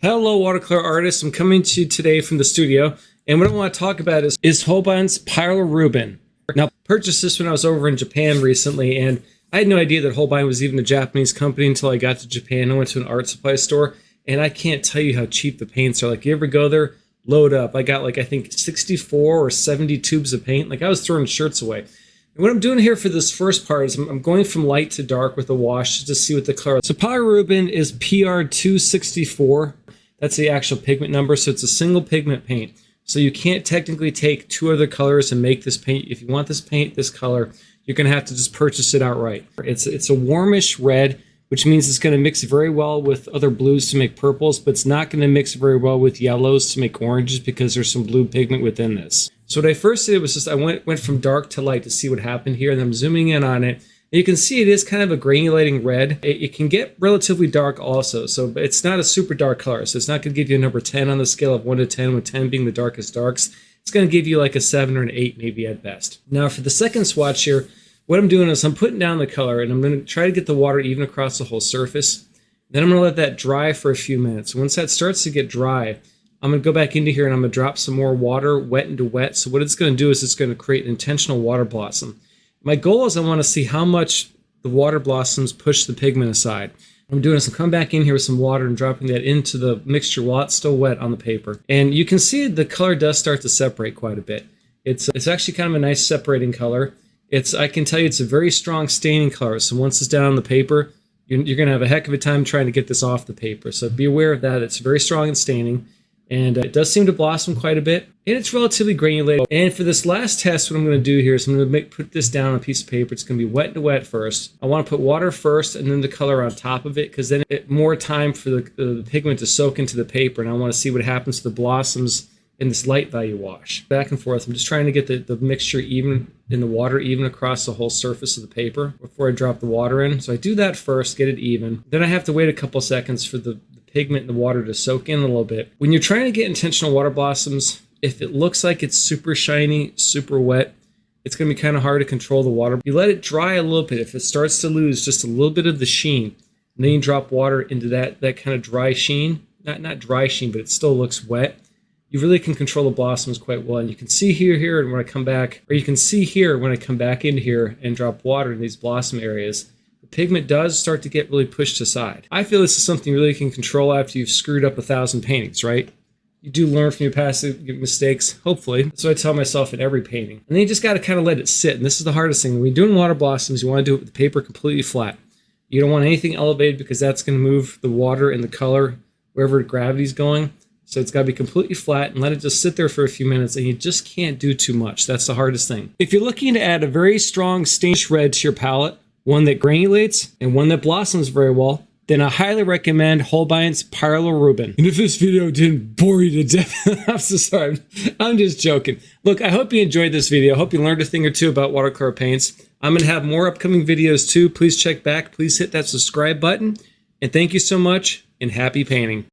Hello, watercolor artists. I'm coming to you today from the studio, and what I want to talk about is Holbein's Pyro Rubin. Now, I purchased this when I was over in Japan recently, and I had no idea that Holbein was even a Japanese company until I got to Japan. I went to an art supply store, and I can't tell you how cheap the paints are. Like, you ever go there, load up. I got, I think 64 or 70 tubes of paint. Like, I was throwing shirts away. And what I'm doing here for this first part is I'm going from light to dark with a wash just to see what the color. So Pyro Rubin is PR264. That's the actual pigment number, so it's a single pigment paint. So you can't technically take two other colors and make this paint. If you want this paint, this color, you're going to have to just purchase it outright. It's a warmish red, which means it's going to mix very well with other blues to make purples, but it's not going to mix very well with yellows to make oranges because there's some blue pigment within this. So what I first did was just I went from dark to light to see what happened here, and I'm zooming in on it. You can see it is kind of a granulating red. It can get relatively dark also, so it's not a super dark color. So it's not going to give you a number 10 on the scale of 1 to 10, with 10 being the darkest darks. It's going to give you like a 7 or an 8 maybe at best. Now for the second swatch here, what I'm doing is I'm putting down the color, and I'm going to try to get the water even across the whole surface. Then I'm going to let that dry for a few minutes. Once that starts to get dry, I'm going to go back into here and I'm going to drop some more water, wet into wet. So what it's going to do is it's going to create an intentional water blossom. My goal is I want to see how much the water blossoms push the pigment aside. What I'm doing is I'm coming back in here with some water and dropping that into the mixture while it's still wet on the paper. And you can see the color does start to separate quite a bit. It's actually kind of a nice separating color. I can tell you it's a very strong staining color. So once it's down on the paper, you're going to have a heck of a time trying to get this off the paper. So be aware of that. It's very strong in staining. And it does seem to blossom quite a bit. And it's relatively granulated. And for this last test, what I'm going to do here is I'm going to put this down on a piece of paper. It's going to be wet to wet first. I want to put water first and then the color on top of it, because then more time for the pigment to soak into the paper. And I want to see what happens to the blossoms in this light value wash. Back and forth. I'm just trying to get the mixture even in the water, even across the whole surface of the paper before I drop the water in. So I do that first, get it even. Then I have to wait a couple seconds for the pigment and the water to soak in a little bit. When you're trying to get intentional water blossoms, if it looks like it's super shiny, super wet, it's going to be kind of hard to control the water. You let it dry a little bit. If it starts to lose just a little bit of the sheen, and then you drop water into that kind of dry sheen, not dry sheen, but it still looks wet, you really can control the blossoms quite well. And you can see here and when I come back, or you can see here when I come back in here and drop water in these blossom areas, the pigment does start to get really pushed aside. I feel this is something you really can control after you've screwed up 1,000 paintings, right? You do learn from your past mistakes, hopefully. That's what I tell myself in every painting. And then you just got to kind of let it sit. And this is the hardest thing. When you're doing water blossoms, you want to do it with the paper completely flat. You don't want anything elevated because that's going to move the water and the color wherever gravity's going. So it's got to be completely flat and let it just sit there for a few minutes, and you just can't do too much. That's the hardest thing. If you're looking to add a very strong stained red to your palette, one that granulates and one that blossoms very well, then I highly recommend Holbein's Pyro Rubin. And if this video didn't bore you to death, I'm so sorry. I'm just joking. Look, I hope you enjoyed this video. I hope you learned a thing or two about watercolor paints. I'm going to have more upcoming videos too. Please check back. Please hit that subscribe button. And thank you so much, and happy painting.